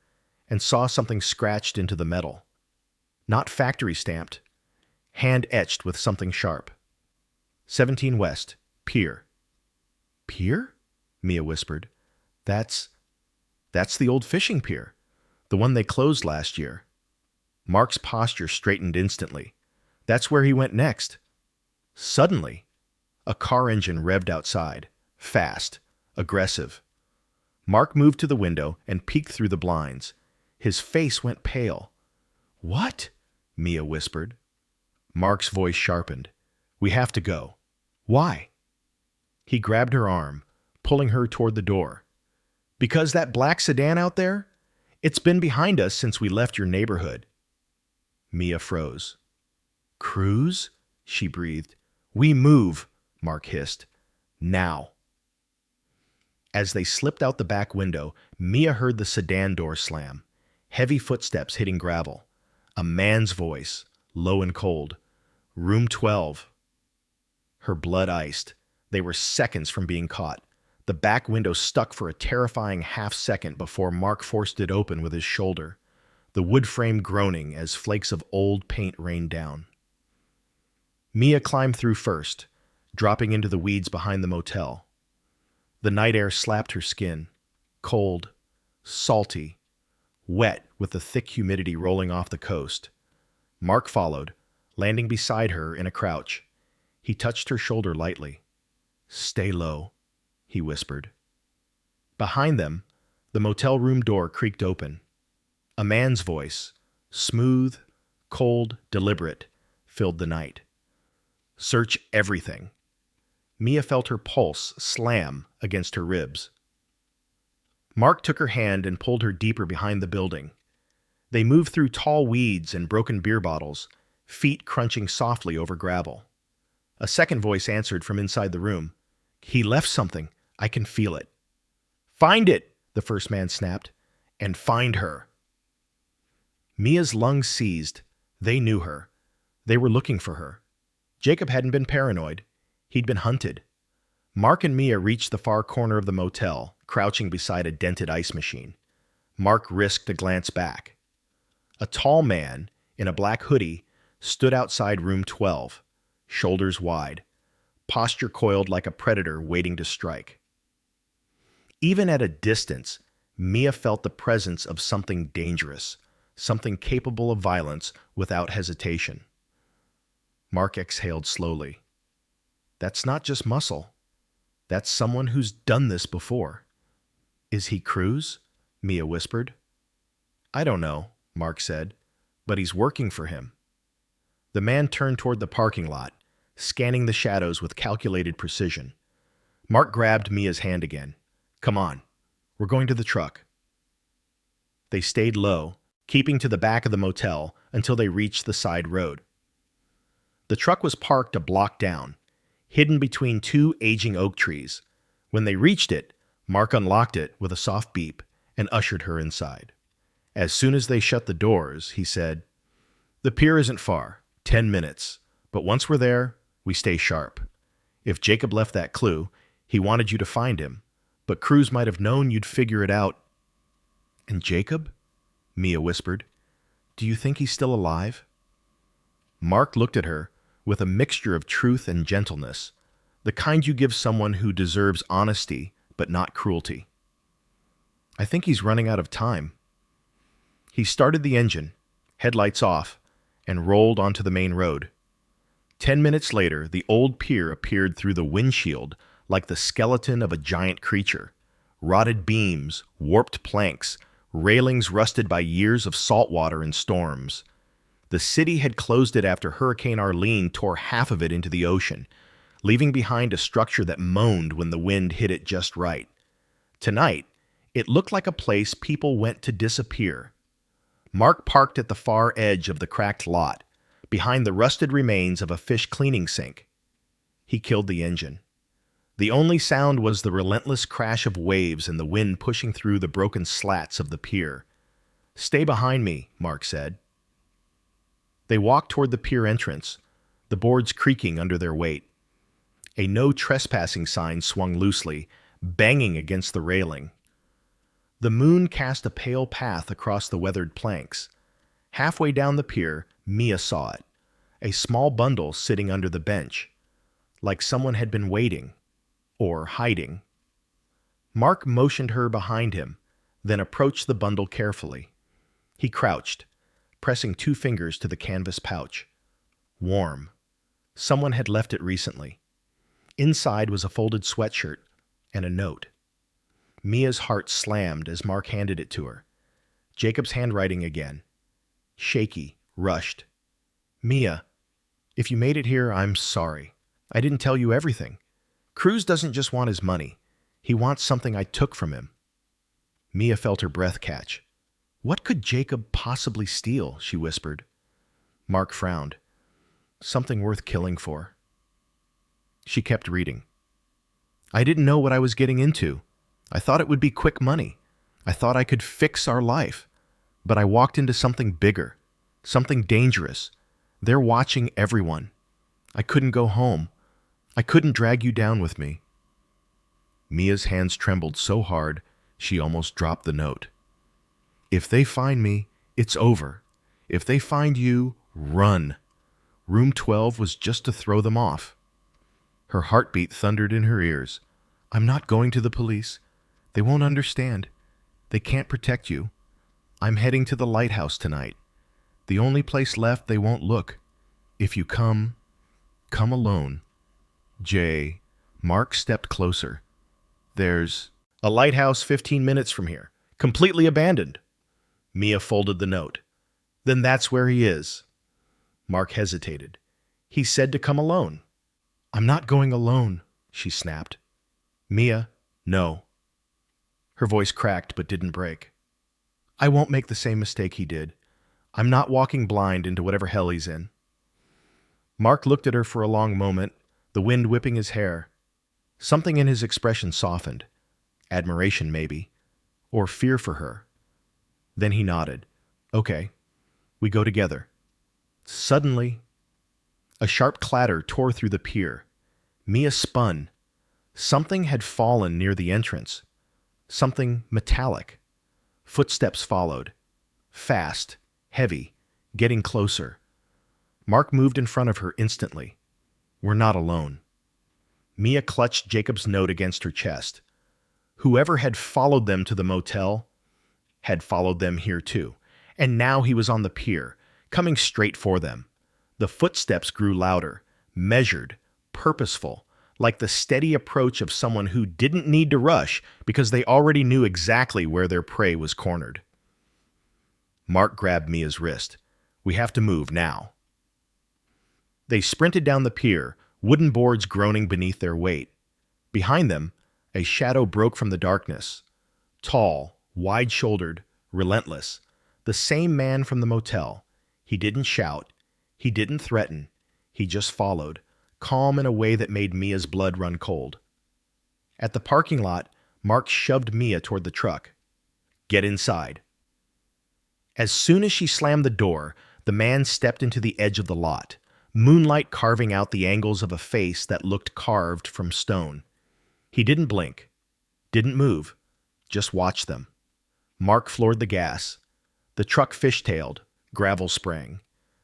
and saw something scratched into the metal. Not factory stamped, hand etched with something sharp. 17 West, Pier. Pier? Mia whispered. That's the old fishing pier, the one they closed last year. Mark's posture straightened instantly. That's where he went next. Suddenly, a car engine revved outside, fast, aggressive. Mark moved to the window and peeked through the blinds. His face went pale. What? Mia whispered. Mark's voice sharpened. We have to go. Why? He grabbed her arm, pulling her toward the door. Because that black sedan out there? It's been behind us since we left your neighborhood. Mia froze. Cruz? She breathed. We move, Mark hissed. Now. As they slipped out the back window, Mia heard the sedan door slam. Heavy footsteps hitting gravel. A man's voice, low and cold. Room 12. Her blood iced. They were seconds from being caught. The back window stuck for a terrifying half-second before Mark forced it open with his shoulder, the wood frame groaning as flakes of old paint rained down. Mia climbed through first, dropping into the weeds behind the motel. The night air slapped her skin, cold, salty, wet with the thick humidity rolling off the coast. Mark followed, landing beside her in a crouch. He touched her shoulder lightly. Stay low, he whispered. Behind them, the motel room door creaked open. A man's voice, smooth, cold, deliberate, filled the night. Search everything. Mia felt her pulse slam against her ribs. Mark took her hand and pulled her deeper behind the building. They moved through tall weeds and broken beer bottles, feet crunching softly over gravel. A second voice answered from inside the room. He left something. I can feel it. Find it, the first man snapped, and find her. Mia's lungs seized. They knew her. They were looking for her. Jacob hadn't been paranoid. He'd been hunted. Mark and Mia reached the far corner of the motel, crouching beside a dented ice machine. Mark risked a glance back. A tall man, in a black hoodie, stood outside room 12, shoulders wide, posture coiled like a predator waiting to strike. Even at a distance, Mia felt the presence of something dangerous, something capable of violence without hesitation. Mark exhaled slowly. That's not just muscle. That's someone who's done this before. Is he Cruz? Mia whispered. I don't know, Mark said, but he's working for him. The man turned toward the parking lot, scanning the shadows with calculated precision. Mark grabbed Mia's hand again. Come on, we're going to the truck. They stayed low, keeping to the back of the motel until they reached the side road. The truck was parked a block down, hidden between 2 aging oak trees. When they reached it, Mark unlocked it with a soft beep and ushered her inside. As soon as they shut the doors, he said, The pier isn't far, 10 minutes, but once we're there, we stay sharp. If Jacob left that clue, he wanted you to find him, but Cruz might have known you'd figure it out. And Jacob? Mia whispered. Do you think he's still alive? Mark looked at her with a mixture of truth and gentleness, the kind you give someone who deserves honesty but not cruelty. I think he's running out of time. He started the engine, headlights off, and rolled onto the main road. 10 minutes later, the old pier appeared through the windshield like the skeleton of a giant creature. Rotted beams, warped planks, railings rusted by years of salt water and storms. The city had closed it after Hurricane Arlene tore half of it into the ocean, leaving behind a structure that moaned when the wind hit it just right. Tonight, it looked like a place people went to disappear. Mark parked at the far edge of the cracked lot, behind the rusted remains of a fish cleaning sink. He killed the engine. The only sound was the relentless crash of waves and the wind pushing through the broken slats of the pier. Stay behind me, Mark said. They walked toward the pier entrance, the boards creaking under their weight. A no trespassing sign swung loosely, banging against the railing. The moon cast a pale path across the weathered planks. Halfway down the pier, Mia saw it, a small bundle sitting under the bench, like someone had been waiting, or hiding. Mark motioned her behind him, then approached the bundle carefully. He crouched, pressing 2 fingers to the canvas pouch. Warm. Someone had left it recently. Inside was a folded sweatshirt and a note. Mia's heart slammed as Mark handed it to her. Jacob's handwriting again. Shaky, rushed. Mia, if you made it here, I'm sorry. I didn't tell you everything. Cruz doesn't just want his money. He wants something I took from him. Mia felt her breath catch. What could Jacob possibly steal? She whispered. Mark frowned. Something worth killing for. She kept reading. I didn't know what I was getting into. I thought it would be quick money. I thought I could fix our life. But I walked into something bigger, something dangerous. They're watching everyone. I couldn't go home. I couldn't drag you down with me. Mia's hands trembled so hard, she almost dropped the note. If they find me, it's over. If they find you, run. Room 12 was just to throw them off. Her heartbeat thundered in her ears. I'm not going to the police. They won't understand. They can't protect you. I'm heading to the lighthouse tonight. The only place left they won't look. If you come alone. Jay. Mark stepped closer. There's a lighthouse 15 minutes from here. Completely abandoned. Mia folded the note. Then that's where he is. Mark hesitated. He said to come alone. I'm not going alone, she snapped. Mia, no. Her voice cracked but didn't break. I won't make the same mistake he did. I'm not walking blind into whatever hell he's in. Mark looked at her for a long moment, the wind whipping his hair. Something in his expression softened. Admiration, maybe. Or fear for her. Then he nodded. Okay, we go together. Suddenly, a sharp clatter tore through the pier. Mia spun. Something had fallen near the entrance. Something metallic. Footsteps followed. Fast, heavy, getting closer. Mark moved in front of her instantly. We're not alone. Mia clutched Jacob's note against her chest. Whoever had followed them to the motel had followed them here too, and now he was on the pier, coming straight for them. The footsteps grew louder, measured, purposeful, like the steady approach of someone who didn't need to rush because they already knew exactly where their prey was cornered. Mark grabbed Mia's wrist. We have to move now. They sprinted down the pier, wooden boards groaning beneath their weight. Behind them, a shadow broke from the darkness. Tall, wide-shouldered, relentless. The same man from the motel. He didn't shout. He didn't threaten. He just followed, calm in a way that made Mia's blood run cold. At the parking lot, Mark shoved Mia toward the truck. Get inside. As soon as she slammed the door, The man stepped into the edge of the lot, moonlight carving out the angles of a face that looked carved from stone. He didn't blink, didn't move, just watched them. Mark floored the gas. The truck fishtailed, gravel sprang.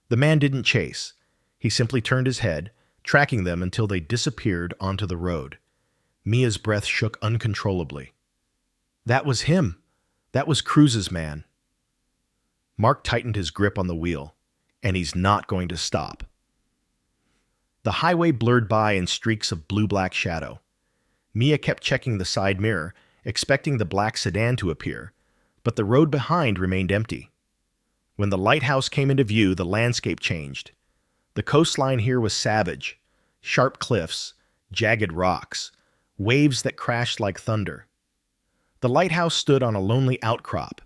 The man didn't chase. He simply turned his head, tracking them until they disappeared onto the road. Mia's breath shook uncontrollably. That was him. That was Cruz's man. Mark tightened his grip on the wheel, and he's not going to stop. The highway blurred by in streaks of blue-black shadow. Mia kept checking the side mirror, expecting the black sedan to appear, but the road behind remained empty. When the lighthouse came into view, the landscape changed. The coastline here was savage, sharp cliffs, jagged rocks, waves that crashed like thunder. The lighthouse stood on a lonely outcrop,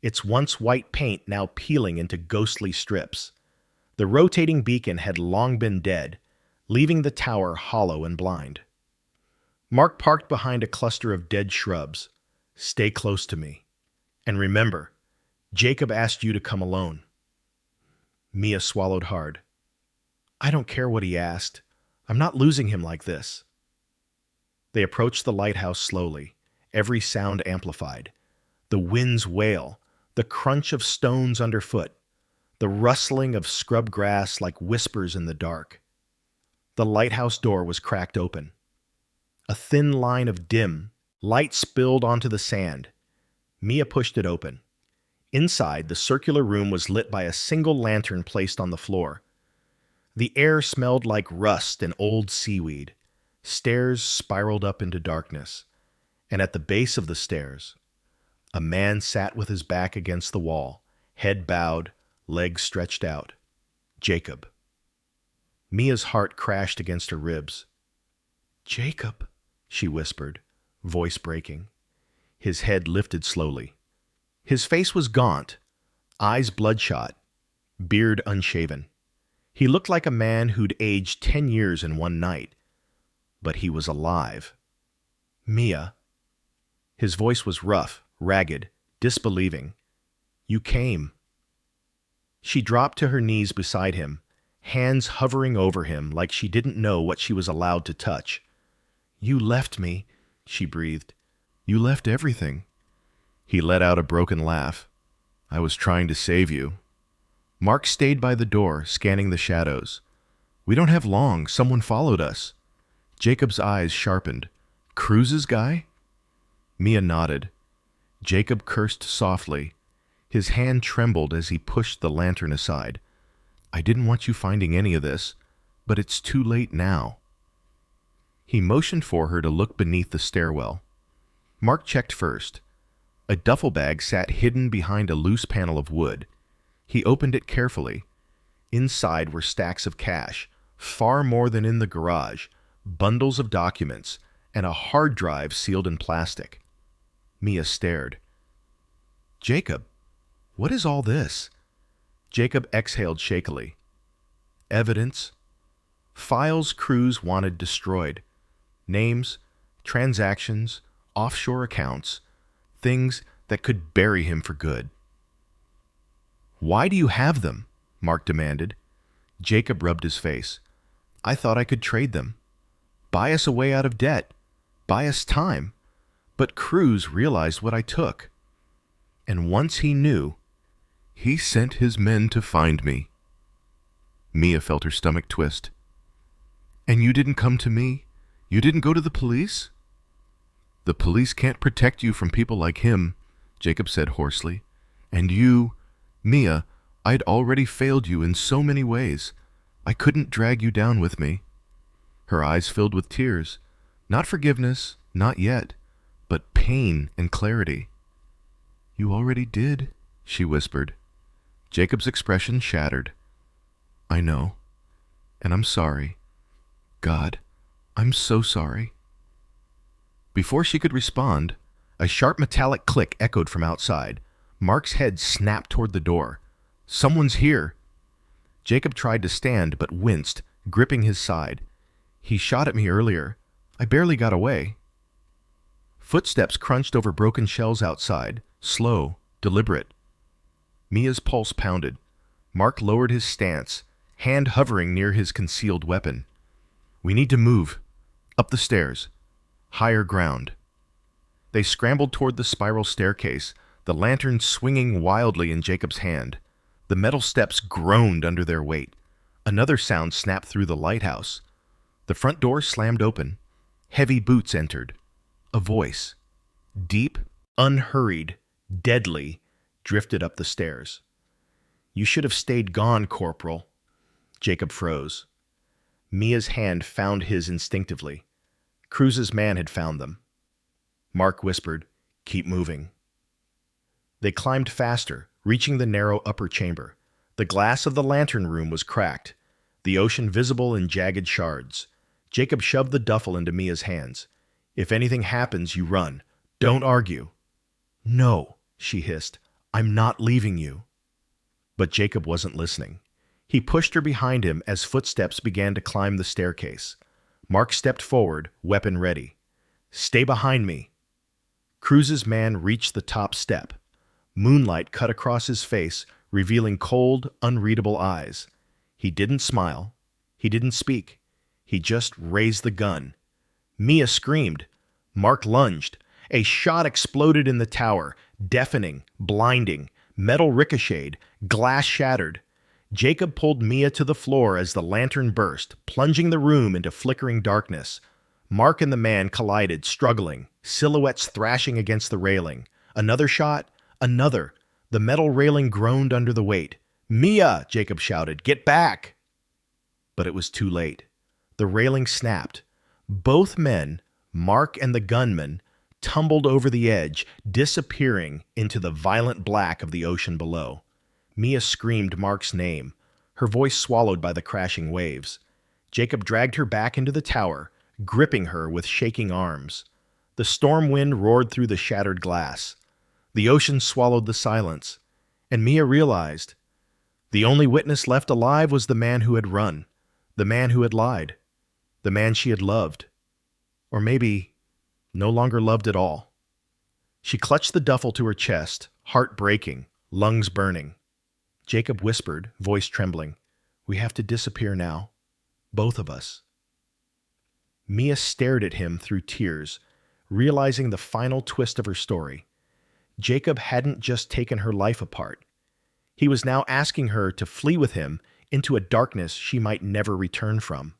its once white paint now peeling into ghostly strips. The rotating beacon had long been dead, leaving the tower hollow and blind. Mark parked behind a cluster of dead shrubs. Stay close to me. And remember, Jacob asked you to come alone. Mia swallowed hard. I don't care what he asked. I'm not losing him like this. They approached the lighthouse slowly, every sound amplified. The wind's wail, the crunch of stones underfoot, the rustling of scrub grass like whispers in the dark. The lighthouse door was cracked open. A thin line of dim light spilled onto the sand. Mia pushed it open. Inside, the circular room was lit by a single lantern placed on the floor. The air smelled like rust and old seaweed. Stairs spiraled up into darkness, and at the base of the stairs, a man sat with his back against the wall, head bowed, legs stretched out. Jacob. Mia's heart crashed against her ribs. Jacob, she whispered, voice breaking. His head lifted slowly. His face was gaunt, eyes bloodshot, beard unshaven. He looked like a man who'd aged 10 years in one night. But he was alive. Mia. His voice was rough, ragged, disbelieving. You came. She dropped to her knees beside him, hands hovering over him like she didn't know what she was allowed to touch. You left me, she breathed. You left everything. He let out a broken laugh. I was trying to save you. Mark stayed by the door, scanning the shadows. We don't have long. Someone followed us. Jacob's eyes sharpened. Cruz's guy? Mia nodded. Jacob cursed softly. His hand trembled as he pushed the lantern aside. I didn't want you finding any of this, but it's too late now. He motioned for her to look beneath the stairwell. Mark checked first. A duffel bag sat hidden behind a loose panel of wood. He opened it carefully. Inside were stacks of cash, far more than in the garage, bundles of documents, and a hard drive sealed in plastic. Mia stared. Jacob, what is all this? Jacob exhaled shakily. Evidence. Files Cruz wanted destroyed. Names, transactions, offshore accounts, things that could bury him for good. Why do you have them? Mark demanded. Jacob rubbed his face. I thought I could trade them. Buy us a way out of debt. Buy us time. But Cruz realized what I took. And once he knew, he sent his men to find me. Mia felt her stomach twist. And you didn't come to me? You didn't go to the police? The police can't protect you from people like him, Jacob said hoarsely. And you, Mia, I'd already failed you in so many ways. I couldn't drag you down with me. Her eyes filled with tears. Not forgiveness, not yet, but pain and clarity. You already did, she whispered. Jacob's expression shattered. I know, and I'm sorry. God, I'm so sorry. Before she could respond, a sharp metallic click echoed from outside. Mark's head snapped toward the door. Someone's here. Jacob tried to stand, but winced, gripping his side. He shot at me earlier. I barely got away. Footsteps crunched over broken shells outside, slow, deliberate. Mia's pulse pounded. Mark lowered his stance, hand hovering near his concealed weapon. "We need to move. Up the stairs. Higher ground." They scrambled toward the spiral staircase, the lantern swinging wildly in Jacob's hand. The metal steps groaned under their weight. Another sound snapped through the lighthouse. The front door slammed open. Heavy boots entered. A voice, deep, unhurried, deadly, drifted up the stairs. "You should have stayed gone, Corporal." Jacob froze. Mia's hand found his instinctively. Cruz's man had found them. Mark whispered, "Keep moving." They climbed faster, reaching the narrow upper chamber. The glass of the lantern room was cracked, the ocean visible in jagged shards. Jacob shoved the duffel into Mia's hands. "If anything happens, you run. Don't argue." "No," she hissed. "I'm not leaving you." But Jacob wasn't listening. He pushed her behind him as footsteps began to climb the staircase. Mark stepped forward, weapon ready. "Stay behind me." Cruz's man reached the top step. Moonlight cut across his face, revealing cold, unreadable eyes. He didn't smile. He didn't speak. He just raised the gun. Mia screamed. Mark lunged. A shot exploded in the tower, deafening, blinding. Metal ricocheted, glass shattered. Jacob pulled Mia to the floor as the lantern burst, plunging the room into flickering darkness. Mark and the man collided, struggling, silhouettes thrashing against the railing. Another shot, another. The metal railing groaned under the weight. "Mia!" Jacob shouted. "Get back!" But it was too late. The railing snapped. Both men, Mark and the gunman, tumbled over the edge, disappearing into the violent black of the ocean below. Mia screamed Mark's name, her voice swallowed by the crashing waves. Jacob dragged her back into the tower, gripping her with shaking arms. The storm wind roared through the shattered glass. The ocean swallowed the silence, and Mia realized the only witness left alive was the man who had run, the man who had lied, the man she had loved, or maybe no longer loved at all. She clutched the duffel to her chest, heart breaking, lungs burning. Jacob whispered, voice trembling, "We have to disappear now, both of us." Mia stared at him through tears, realizing the final twist of her story. Jacob hadn't just taken her life apart. He was now asking her to flee with him into a darkness she might never return from.